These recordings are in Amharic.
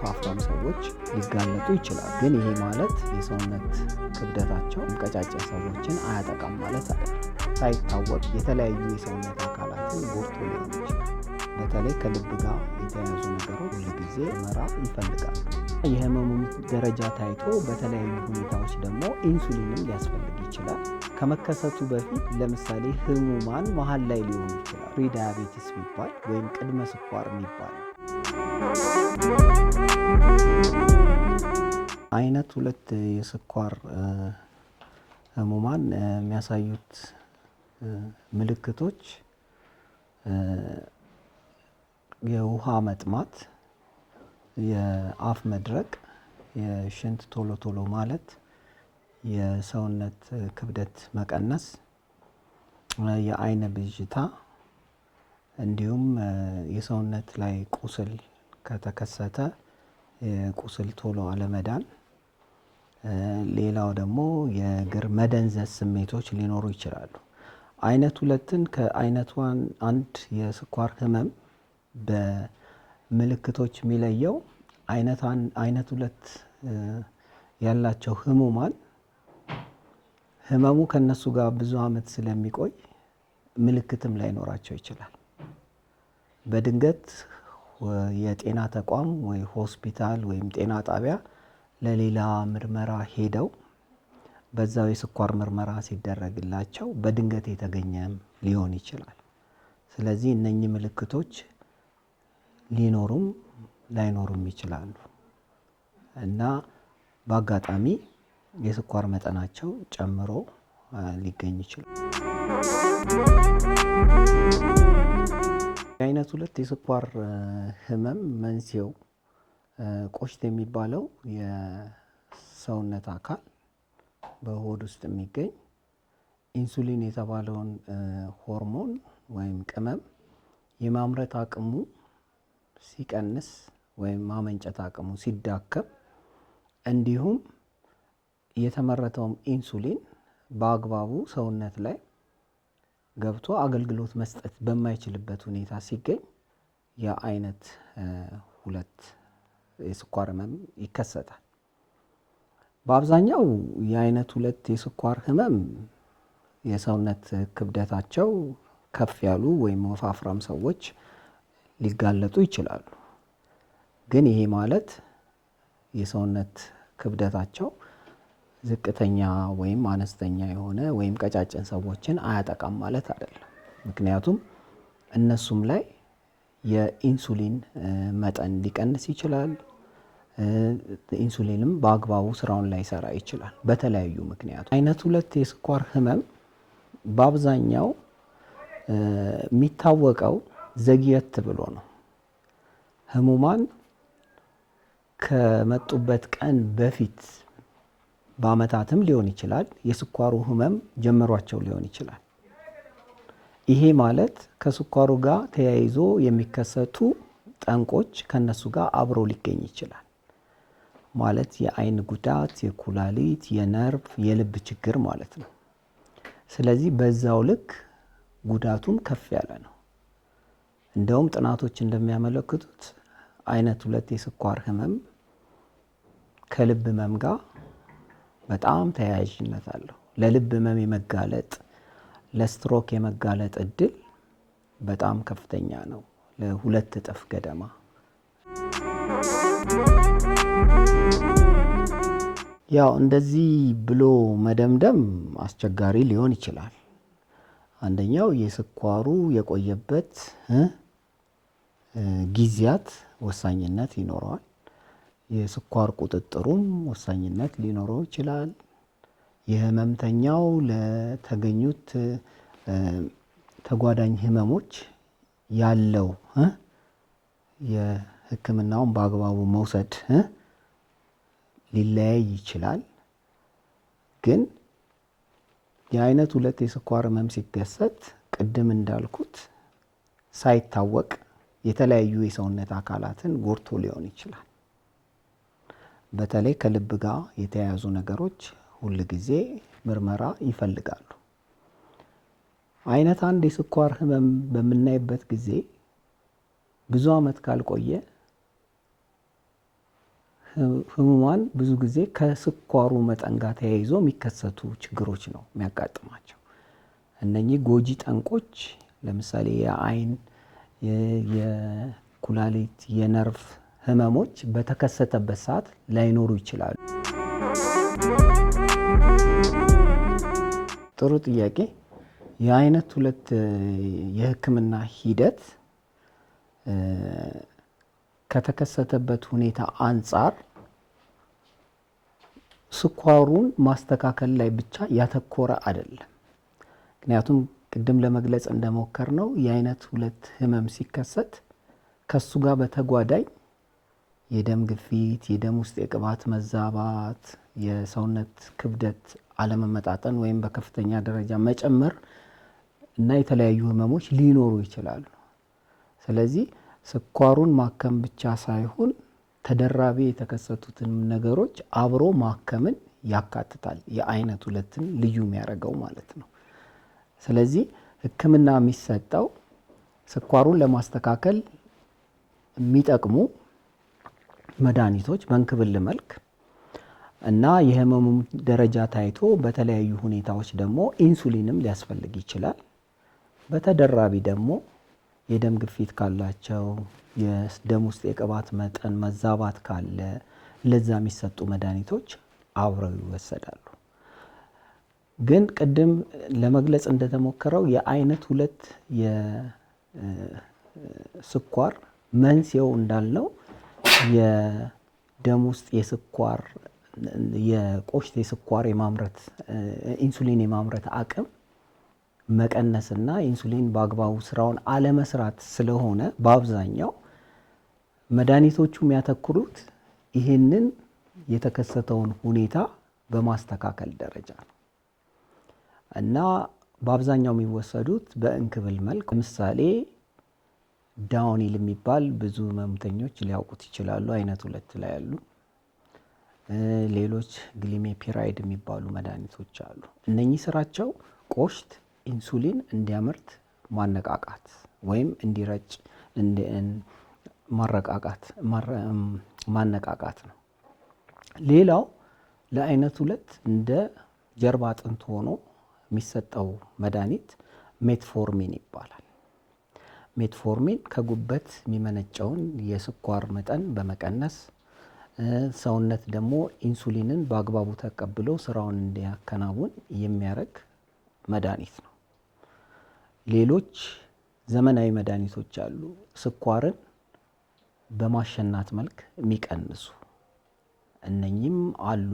ወፍራም ሰዎች ሊጋለጡ ይችላሉ። ግን ይሄ ማለት የሰውነት ክብደታቸው ቀጫጭን ሰዎችን አያጠቃም ማለት አይደለም። ሳይታወቅ የተለያዩ የሰውነት አካላትን ጎድቶ ሊሆን ይችላል። በተለይ ከልብ ጋር የተያያዙ ነገሮች ሁል ጊዜ ምርመራ ይፈልጋሉ። የህመሙ ደረጃ ታይቶ በተለያዩ ሁኔታዎች ደግሞ ኢንሱሊንም ሊያስፈልግ ይችላል። ከመከሰቱ በፊት ለምሳሌ ህሙማን መሀል ላይ ሊሆኑ ይችላል። ፕሪዳያቤቲስ የሚባል ወይም ቅድመ ስኳር የሚባል አይነት 2 የስኳር ህሙማን የሚያሳዩት ምልክቶች የውሃ መጥማት፣ የአፍ መድረቅ፣ የሽንት ቶሎ ቶሎ ማለት፣ የሰውነት ክብደት መቀነስ፣ የአይን ብዥታ እንዲሁም የሰውነት ላይ ቁስል ከተከሰተ ቁስል ቶሎ አለመዳን፣ ሌላው ደግሞ የእግር መደንዘዝ ስሜቶች ሊኖሩ ይችላሉ። አይነት 2ን ከአይነት 1 የስኳር ህመም በምልክቶች የሚለየው አይነት 2 ያላቸው ህሙማን ህመሙ ከነሱ ጋር ብዙ አመት ስለሚቆይ ምልክትም ላይኖራቸው ይችላል። በድንገት የጤና ተቋም ወይ ሆስፒታል ወይም ጤና ጣቢያ ለሌላ ምርመራ ሄደው በዛው የስኳር ምርመራ ሲደረግላቸው በድንገት የተገኘም ሊሆን ይችላል። ስለዚህ እነኚህ ምልክቶች ሊኖሩም ላይኖሩም ይችላሉ እና በአጋጣሚ የስኳር መጠናቸው ጨምሮ ሊገኝ ይችላል። የአይነት 2 የስኳር ህመም መንስኤው ቆሽት የሚባለው የሰውነት አካል በሆድ ውስጥ የሚገኝ ኢንሱሊን የተባለውን ሆርሞን ወይም ቅመም የማምረት አቅሙ ሲቀንስ ወይም ማመንጨት አቅሙ ሲዳከም እንዲሁም የተመረተውም ኢንሱሊን በአግባቡ ሰውነት ላይ ገብቶ አገልግሎት መስጠት በማይችልበት ሁኔታ ሲገኝ የአይነት 2 የስኳር ህመም ይከሰታል። በአብዛኛው የአይነት 2 የስኳር ህመም የሰውነት ክብደታቸው ከፍ ያሉ ወይም ወፍራም ሰዎች ሊጋለጡ ይችላሉ። ግን ይሄ ማለት የሰውነት ክብደታቸው ዝቅተኛ ወይም አነስተኛ የሆነ ወይም ቀጫጭን ሰዎችን አያጠቃም ማለት አይደለም። ምክንያቱም እነሱም ላይ የኢንሱሊን መጠን ሊቀንስ ይችላል። ኢንሱሊንም በአግባቡ ስራውን ላይሰራ ይችላል በተለያዩ ምክንያቶች። አይነት 2 የስኳር ህመም በአብዛኛው የሚታወቀው ዘግየት ብሎ ነው። ህሙማን ከመጡበት ቀን በፊት በአመታትም ሊሆን ይችላል የስኳሩ ህመም ጀምሯቸው ሊሆን ይችላል። ይሄ ማለት ከስኳሩ ጋር ተያይዞ የሚከሰቱ ጠንቆች ከነሱ ጋር አብሮ ሊገኝ ይችላል። ማለት የአይን ጉዳት፣ የኩላሊት፣ የነርቭ፣ የልብ ችግር ማለት ነው። ስለዚህ በዛው ልክ ጉዳቱም ከፍ ያለ ነው። እንደውም ጥናቶች እንደሚያመለክቱት አይነት 2 የስኳር ህመም ከልብ ህመም ጋር በጣም ተያያዥነት አለው። ለልብ ህመም የመጋለጥ ለስትሮክ የመጋለጥ እድል በጣም ከፍተኛ ነው፣ ለ2 እጥፍ ገደማ። ያው እንደዚህ ብሎ መደምደም አስቸጋሪ ሊሆን ይችላል። አንደኛው የስኳሩ የቆየበት ጊዜያት ወሳኝነት ይኖረዋል። የስኳር ቁጥጥሩም ወሳኝነት ሊኖረው ይችላል። የህመምተኛው ለተገኙት ተጓዳኝ ህመሞች ያለው የህክምናውን በአግባቡ መውሰድ ሊለያይ ይችላል። ግን የአይነት 2 የስኳር ህመም ሲከሰት ቅድም እንዳልኩት ሳይታወቅ የተለያዩ የሰውነት አካላትን ጎድቶ ሊሆን ይችላል። በተለይ ከልብ ጋር የተያያዙ ነገሮች ሁል ጊዜ ምርመራ ይፈልጋሉ። አይነት 1 የስኳር ህመም በምናይበት ጊዜ ብዙ አመት ካልቆየ ህሙማን ብዙ ጊዜ ከስኳሩ መጠን ጋር ተያይዞ የሚከሰቱ ችግሮች ነው የሚያጋጥማቸው። እነኚህ ጎጂ ጠንቆች ለምሳሌ የአይን፣ የኩላሊት፣ የነርቭ ህመሞች በተከሰተበት ሰዓት ላይኖሩ ይችላሉ። ጥሩ ጥያቄ። የአይነት 2 የህክምና ሂደት ከተከሰተበት ሁኔታ አንጻር ስኳሩን ማስተካከል ላይ ብቻ ያተኮረ አይደለም። ምክንያቱም ቅድም ለመግለጽ እንደሞከር ነው የአይነት 2 ህመም ሲከሰት ከሱ ጋር በተጓዳኝ የደም ግፊት፣ የደም ውስጥ የቅባት መዛባት፣ የሰውነት ክብደት አለመመጣጠን ወይም በከፍተኛ ደረጃ መጨመር እና የተለያዩ ህመሞች ሊኖሩ ይችላሉ። ስለዚህ ስኳሩን ማከም ብቻ ሳይሆን ተደራቢ የተከሰቱትን ነገሮች አብሮ ማከምን ያካትታል። የአይነት 2ን ልዩ የሚያደርገው ማለት ነው። ስለዚህ ህክምና የሚሰጠው ስኳሩን ለማስተካከል የሚጠቅሙ መድኃኒቶች በእንክብል መልክ እና የህመሙ ደረጃ ታይቶ በተለያዩ ሁኔታዎች ደግሞ ኢንሱሊንም ሊያስፈልግ ይችላል። በተደራቢ ደግሞ የደም ግፊት ካላቸው፣ የደም ውስጥ የቅባት መጠን መዛባት ካለ ለዛ የሚሰጡ መድኃኒቶች አብረው ይወሰዳሉ። ግን ቅድም ለመግለጽ እንደተሞከረው የአይነት 2 የስኳር መንስኤው እንዳልነው የደም ውስጥ የስኳር የቆሽት የስኳር የማምረት ኢንሱሊን የማምረት አቅም መቀነስና ኢንሱሊን በአግባቡ ስራውን አለመስራት ስለሆነ በአብዛኛው መድኃኒቶቹ የሚያተኩሩት ይህንን የተከሰተውን ሁኔታ በማስተካከል ደረጃ ነው እና በአብዛኛው የሚወሰዱት በእንክብል መልክ። ለምሳሌ ዳውኒል የሚባል ብዙ ህመምተኞች ሊያውቁት ይችላሉ። አይነት 2 ላይ ያሉ ሌሎች ግሊሜፒራይድ የሚባሉ መድኃኒቶች አሉ። እነኚህ ስራቸው ቆሽት ኢንሱሊን እንዲያመርት ማነቃቃት ወይም እንዲረጭ ማነቃቃት ነው። ሌላው ለአይነት 2 እንደ ጀርባ አጥንት ሆኖ የሚሰጠው መድኃኒት ሜትፎርሚን ይባላል። ሜትፎርሚን ከጉበት የሚመነጨውን የስኳር መጠን በመቀነስ ሰውነት ደግሞ ኢንሱሊንን በአግባቡ ተቀብሎ ስራውን እንዲያከናውን የሚያደርግ መድኃኒት ነው። ሌሎች ዘመናዊ መድኃኒቶች አሉ፣ ስኳርን በማሸናት መልክ የሚቀንሱ እነኚህም አሉ።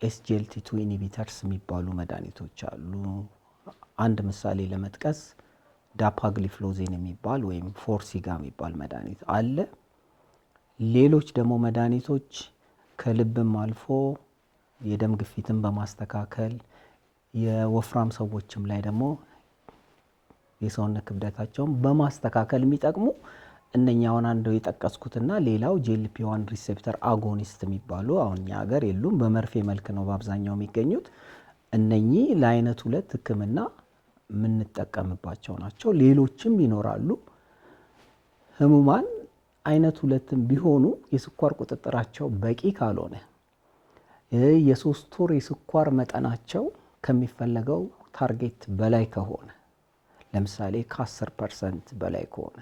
ኤስጂኤልቲ2 ኢንሂቢተርስ የሚባሉ መድኃኒቶች አሉ። አንድ ምሳሌ ለመጥቀስ ዳፓግሊፍሎዜን የሚባል ወይም ፎርሲጋ የሚባል መድኃኒት አለ። ሌሎች ደግሞ መድኃኒቶች ከልብም አልፎ የደም ግፊትን በማስተካከል የወፍራም ሰዎችም ላይ ደግሞ የሰውነት ክብደታቸውን በማስተካከል የሚጠቅሙ እነኛውን አንዱ የጠቀስኩትና ሌላው ጂኤልፒ1 ሪሴፕተር አጎኒስት የሚባሉ አሁን እኛ ሀገር የሉም፣ በመርፌ መልክ ነው በአብዛኛው የሚገኙት። እነኚህ ለአይነት 2 ህክምና የምንጠቀምባቸው ናቸው። ሌሎችም ይኖራሉ። ህሙማን አይነት 2ም ቢሆኑ የስኳር ቁጥጥራቸው በቂ ካልሆነ የ3 ወር የስኳር መጠናቸው ከሚፈለገው ታርጌት በላይ ከሆነ ለምሳሌ ከ10% በላይ ከሆነ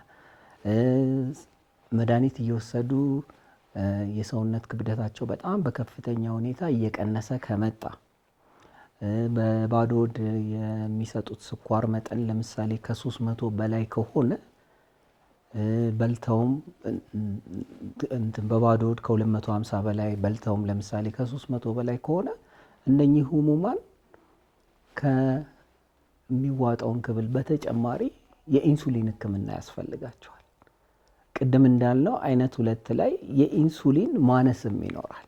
መድኃኒት እየወሰዱ የሰውነት ክብደታቸው በጣም በከፍተኛ ሁኔታ እየቀነሰ ከመጣ በባዶ ሆድ የሚሰጡት ስኳር መጠን ለምሳሌ ከ300 በላይ ከሆነ በልተውም በባዶ ሆድ ከ250 በላይ በልተውም ለምሳሌ ከ300 በላይ ከሆነ እነኚህ ህሙማን ከሚዋጣው እንክብል በተጨማሪ የኢንሱሊን ህክምና ያስፈልጋቸዋል። ቅድም እንዳልነው አይነት 2 ላይ የኢንሱሊን ማነስም ይኖራል።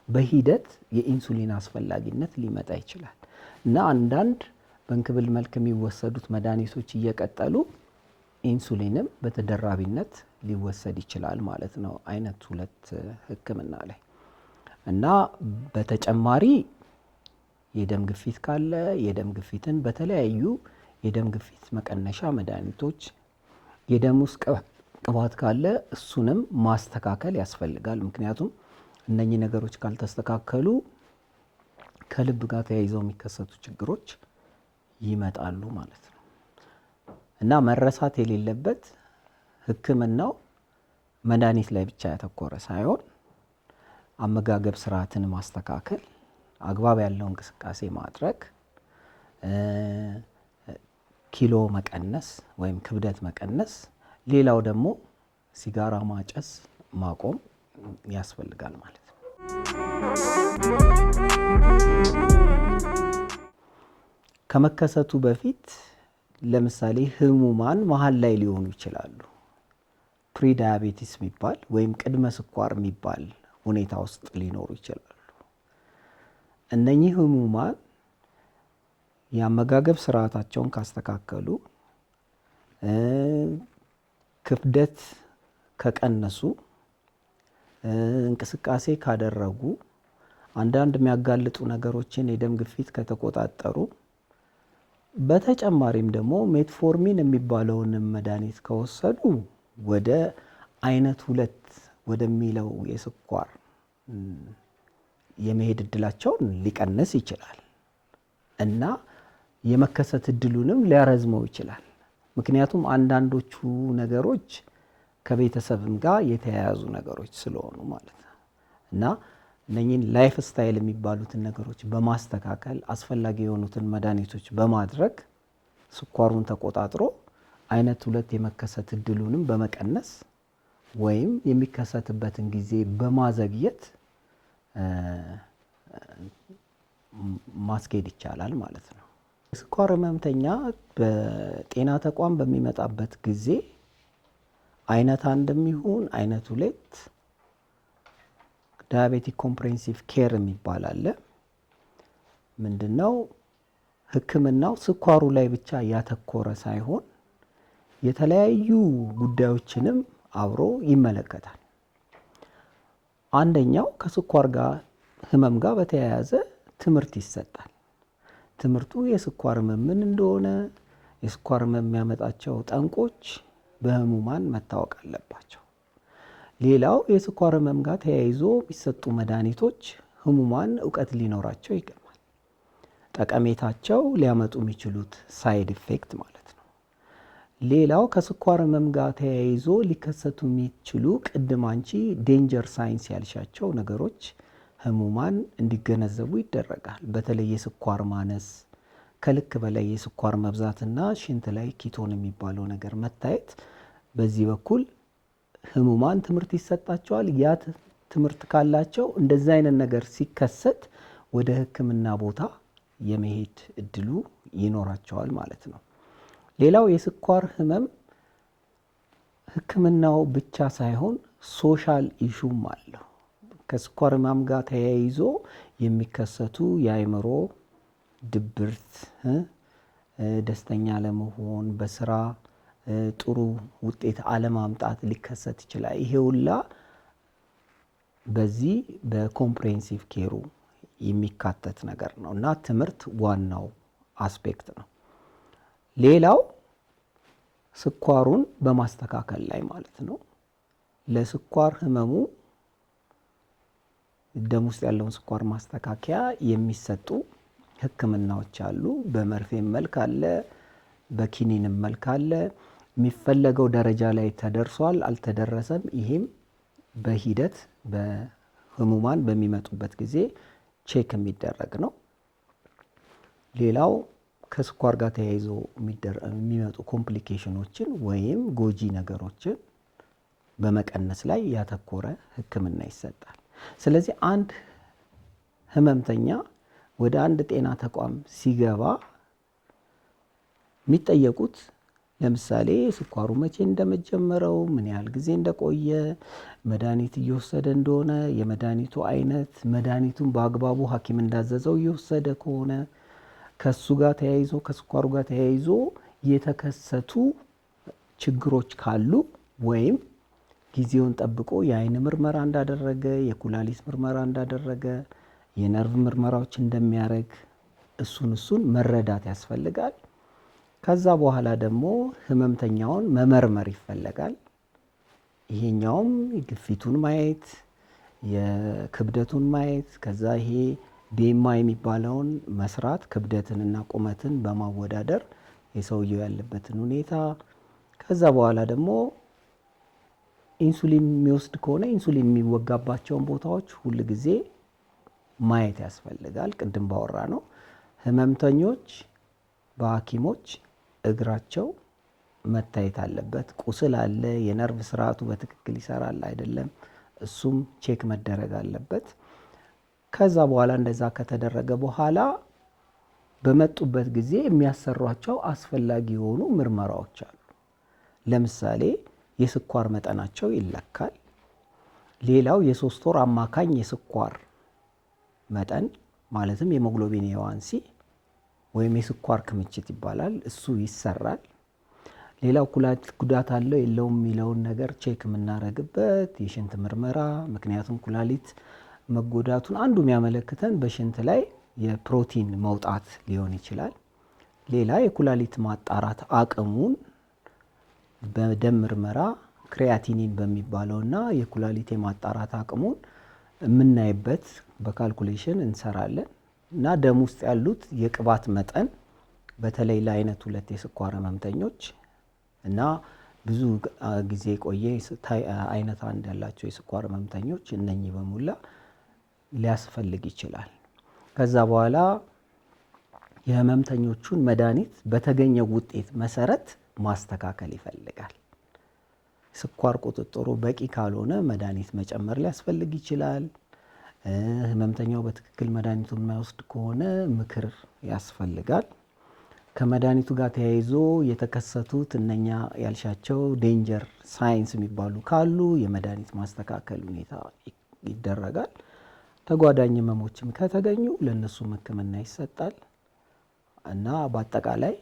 በሂደት የኢንሱሊን አስፈላጊነት ሊመጣ ይችላል እና አንዳንድ በእንክብል መልክ የሚወሰዱት መድኃኒቶች እየቀጠሉ ኢንሱሊንም በተደራቢነት ሊወሰድ ይችላል ማለት ነው አይነት 2 ህክምና ላይ። እና በተጨማሪ የደም ግፊት ካለ የደም ግፊትን በተለያዩ የደም ግፊት መቀነሻ መድኃኒቶች፣ የደም ውስጥ ቅባት ካለ እሱንም ማስተካከል ያስፈልጋል። ምክንያቱም እነኚህ ነገሮች ካልተስተካከሉ ከልብ ጋር ተያይዘው የሚከሰቱ ችግሮች ይመጣሉ ማለት ነው። እና መረሳት የሌለበት ሕክምናው መድኃኒት ላይ ብቻ ያተኮረ ሳይሆን አመጋገብ ስርዓትን ማስተካከል፣ አግባብ ያለው እንቅስቃሴ ማድረግ፣ ኪሎ መቀነስ ወይም ክብደት መቀነስ፣ ሌላው ደግሞ ሲጋራ ማጨስ ማቆም ያስፈልጋል ማለት ነው። ከመከሰቱ በፊት ለምሳሌ ህሙማን መሀል ላይ ሊሆኑ ይችላሉ። ፕሪዳያቤቲስ የሚባል ወይም ቅድመ ስኳር የሚባል ሁኔታ ውስጥ ሊኖሩ ይችላሉ። እነኚህ ህሙማን የአመጋገብ ስርዓታቸውን ካስተካከሉ፣ ክብደት ከቀነሱ፣ እንቅስቃሴ ካደረጉ፣ አንዳንድ የሚያጋልጡ ነገሮችን የደም ግፊት ከተቆጣጠሩ፣ በተጨማሪም ደግሞ ሜትፎርሚን የሚባለውን መድኃኒት ከወሰዱ ወደ አይነት 2 ወደሚለው የስኳር የመሄድ እድላቸውን ሊቀንስ ይችላል እና የመከሰት እድሉንም ሊያረዝመው ይችላል። ምክንያቱም አንዳንዶቹ ነገሮች ከቤተሰብም ጋር የተያያዙ ነገሮች ስለሆኑ ማለት ነው። እና እነኚህን ላይፍ ስታይል የሚባሉትን ነገሮች በማስተካከል አስፈላጊ የሆኑትን መድኃኒቶች በማድረግ ስኳሩን ተቆጣጥሮ አይነት 2 የመከሰት እድሉንም በመቀነስ ወይም የሚከሰትበትን ጊዜ በማዘግየት ማስኬድ ይቻላል ማለት ነው። የስኳር ህመምተኛ በጤና ተቋም በሚመጣበት ጊዜ አይነት 1 ይሁን አይነት 2 ዳያቤቲክ ኮምፕሬሄንሲቭ ኬር የሚባል አለ። ምንድነው? ህክምናው ስኳሩ ላይ ብቻ ያተኮረ ሳይሆን የተለያዩ ጉዳዮችንም አብሮ ይመለከታል። አንደኛው ከስኳር ህመም ጋር በተያያዘ ትምህርት ይሰጣል። ትምህርቱ የስኳር ህመም ምን እንደሆነ፣ የስኳር ህመም የሚያመጣቸው ጠንቆች በህሙማን መታወቅ አለባቸው። ሌላው የስኳር ህመም ጋር ተያይዞ የሚሰጡ መድኃኒቶች ህሙማን እውቀት ሊኖራቸው ይገባል። ጠቀሜታቸው ሊያመጡ የሚችሉት ሳይድ ኢፌክት ማለት ነው። ሌላው ከስኳር ህመም ጋር ተያይዞ ሊከሰቱ የሚችሉ ቅድም አንቺ ዴንጀር ሳይንስ ያልሻቸው ነገሮች ህሙማን እንዲገነዘቡ ይደረጋል። በተለይ የስኳር ማነስ፣ ከልክ በላይ የስኳር መብዛትና ሽንት ላይ ኪቶን የሚባለው ነገር መታየት፣ በዚህ በኩል ህሙማን ትምህርት ይሰጣቸዋል። ያ ትምህርት ካላቸው እንደዚህ አይነት ነገር ሲከሰት ወደ ህክምና ቦታ የመሄድ እድሉ ይኖራቸዋል ማለት ነው። ሌላው የስኳር ህመም ህክምናው ብቻ ሳይሆን ሶሻል ኢሹም አለው። ከስኳር ህመም ጋር ተያይዞ የሚከሰቱ የአእምሮ ድብርት፣ ደስተኛ ለመሆን፣ በስራ ጥሩ ውጤት አለማምጣት ሊከሰት ይችላል። ይሄ ሁላ በዚህ በኮምፕሬሄንሲቭ ኬሩ የሚካተት ነገር ነው እና ትምህርት ዋናው አስፔክት ነው። ሌላው ስኳሩን በማስተካከል ላይ ማለት ነው። ለስኳር ህመሙ ደም ውስጥ ያለውን ስኳር ማስተካከያ የሚሰጡ ህክምናዎች አሉ። በመርፌም መልክ አለ፣ በኪኒንም መልክ አለ። የሚፈለገው ደረጃ ላይ ተደርሷል አልተደረሰም፣ ይሄም በሂደት በህሙማን በሚመጡበት ጊዜ ቼክ የሚደረግ ነው። ሌላው ከስኳር ጋር ተያይዞ የሚመጡ ኮምፕሊኬሽኖችን ወይም ጎጂ ነገሮችን በመቀነስ ላይ ያተኮረ ህክምና ይሰጣል። ስለዚህ አንድ ህመምተኛ ወደ አንድ ጤና ተቋም ሲገባ የሚጠየቁት ለምሳሌ ስኳሩ መቼ እንደመጀመረው፣ ምን ያህል ጊዜ እንደቆየ፣ መድኃኒት እየወሰደ እንደሆነ፣ የመድኃኒቱ አይነት፣ መድኃኒቱን በአግባቡ ሐኪም እንዳዘዘው እየወሰደ ከሆነ፣ ከሱ ጋር ተያይዞ ከስኳሩ ጋር ተያይዞ የተከሰቱ ችግሮች ካሉ ወይም ጊዜውን ጠብቆ የአይን ምርመራ እንዳደረገ፣ የኩላሊት ምርመራ እንዳደረገ፣ የነርቭ ምርመራዎች እንደሚያደርግ እሱን መረዳት ያስፈልጋል። ከዛ በኋላ ደግሞ ህመምተኛውን መመርመር ይፈለጋል። ይሄኛውም ግፊቱን ማየት፣ የክብደቱን ማየት፣ ከዛ ይሄ BMI የሚባለውን መስራት፣ ክብደትንና ቁመትን በማወዳደር የሰውየው ያለበትን ሁኔታ፣ ከዛ በኋላ ደግሞ ኢንሱሊን የሚወስድ ከሆነ ኢንሱሊን የሚወጋባቸውን ቦታዎች ሁል ጊዜ ማየት ያስፈልጋል። ቅድም ባወራ ነው ህመምተኞች በሐኪሞች እግራቸው መታየት አለበት። ቁስል አለ፣ የነርቭ ስርዓቱ በትክክል ይሰራል አይደለም፣ እሱም ቼክ መደረግ አለበት። ከዛ በኋላ እንደዛ ከተደረገ በኋላ በመጡበት ጊዜ የሚያሰሯቸው አስፈላጊ የሆኑ ምርመራዎች አሉ። ለምሳሌ የስኳር መጠናቸው ይለካል። ሌላው የ3 ወር አማካኝ የስኳር መጠን ማለትም የሄሞግሎቢን ኤዋንሲ ወይም የስኳር ክምችት ይባላል፣ እሱ ይሰራል። ሌላው ኩላሊት ጉዳት አለው የለውም የሚለውን ነገር ቼክ የምናደርግበት የሽንት ምርመራ፣ ምክንያቱም ኩላሊት መጎዳቱን አንዱ የሚያመለክተን በሽንት ላይ የፕሮቲን መውጣት ሊሆን ይችላል። ሌላ የኩላሊት ማጣራት አቅሙን በደም ምርመራ ክሪያቲኒን በሚባለውና የኩላሊት የማጣራት አቅሙን የምናይበት በካልኩሌሽን እንሰራለን። እና ደም ውስጥ ያሉት የቅባት መጠን በተለይ ለአይነት 2 የስኳር ህመምተኞች እና ብዙ ጊዜ ቆየ አይነት 1 ያላቸው የስኳር ህመምተኞች እነኚህ በሙላ ሊያስፈልግ ይችላል። ከዛ በኋላ የህመምተኞቹን መድኃኒት በተገኘው ውጤት መሰረት ማስተካከል ይፈልጋል። ስኳር ቁጥጥሩ በቂ ካልሆነ መድኃኒት መጨመር ሊያስፈልግ ይችላል። ህመምተኛው በትክክል መድኃኒቱን የማይወስድ ከሆነ ምክር ያስፈልጋል። ከመድኃኒቱ ጋር ተያይዞ የተከሰቱት እነኛ ያልሻቸው ዴንጀር ሳይንስ የሚባሉ ካሉ የመድኃኒት ማስተካከል ሁኔታ ይደረጋል። ተጓዳኝ ህመሞችም ከተገኙ ለእነሱም ህክምና ይሰጣል እና በአጠቃላይ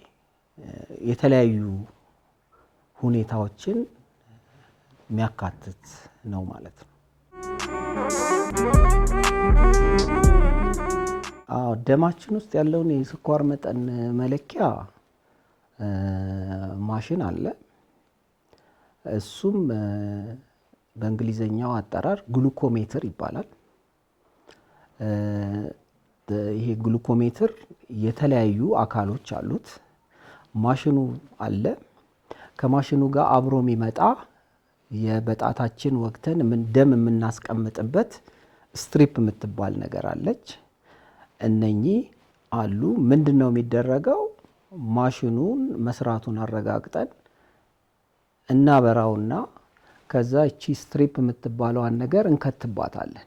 የተለያዩ ሁኔታዎችን የሚያካትት ነው ማለት ነው። ደማችን ውስጥ ያለውን የስኳር መጠን መለኪያ ማሽን አለ። እሱም በእንግሊዘኛው አጠራር ግሉኮሜትር ይባላል። ይሄ ግሉኮሜትር የተለያዩ አካሎች አሉት። ማሽኑ አለ። ከማሽኑ ጋር አብሮ የሚመጣ በጣታችን ወቅተን ደም የምናስቀምጥበት ስትሪፕ የምትባል ነገር አለች። እነኚህ አሉ። ምንድነው የሚደረገው? ማሽኑን መስራቱን አረጋግጠን እናበራውና ከዛ እቺ ስትሪፕ የምትባለዋን ነገር እንከትባታለን።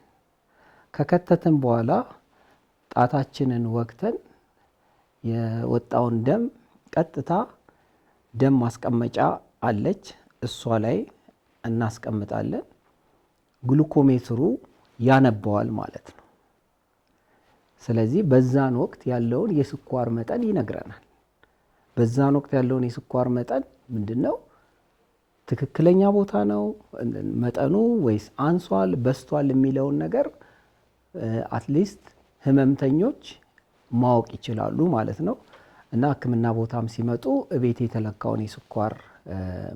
ከከተትን በኋላ ጣታችንን ወቅተን የወጣውን ደም ቀጥታ ደም ማስቀመጫ አለች፣ እሷ ላይ እናስቀምጣለን። ግሉኮሜትሩ ያነባዋል ማለት ነው። ስለዚህ በዛን ወቅት ያለውን የስኳር መጠን ይነግረናል። በዛን ወቅት ያለውን የስኳር መጠን ምንድነው? ትክክለኛ ቦታ ነው መጠኑ ወይስ አንሷል በስቷል የሚለውን ነገር አትሊስት ህመምተኞች ማወቅ ይችላሉ ማለት ነው። እና ህክምና ቦታም ሲመጡ እቤት የተለካውን የስኳር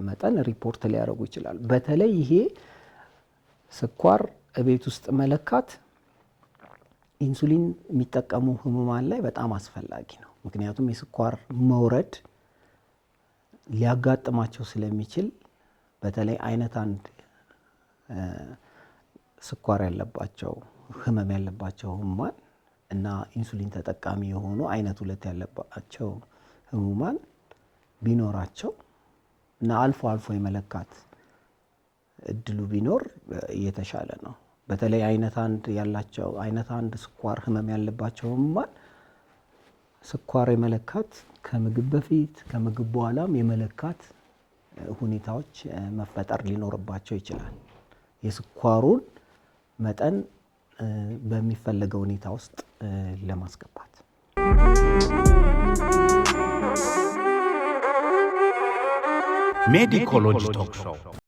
መጠን ሪፖርት ሊያደርጉ ይችላሉ። በተለይ ይሄ ስኳር እቤት ውስጥ መለካት ኢንሱሊን የሚጠቀሙ ህሙማን ላይ በጣም አስፈላጊ ነው። ምክንያቱም የስኳር መውረድ ሊያጋጥማቸው ስለሚችል በተለይ አይነት 1 ስኳር ያለባቸው ህመም ያለባቸው ህሙማን እና ኢንሱሊን ተጠቃሚ የሆኑ አይነት 2 ያለባቸው ህሙማን ቢኖራቸው እና አልፎ አልፎ የመለካት እድሉ ቢኖር የተሻለ ነው። በተለይ አይነት 1 ያላቸው አይነት 1 ስኳር ህመም ያለባቸው ህሙማን ስኳር የመለካት ከምግብ በፊት ከምግብ በኋላም የመለካት ሁኔታዎች መፈጠር ሊኖርባቸው ይችላል። የስኳሩን መጠን በሚፈለገው ሁኔታ ውስጥ ለማስገባት ሜዲኮሎጂ ቶክ ሾው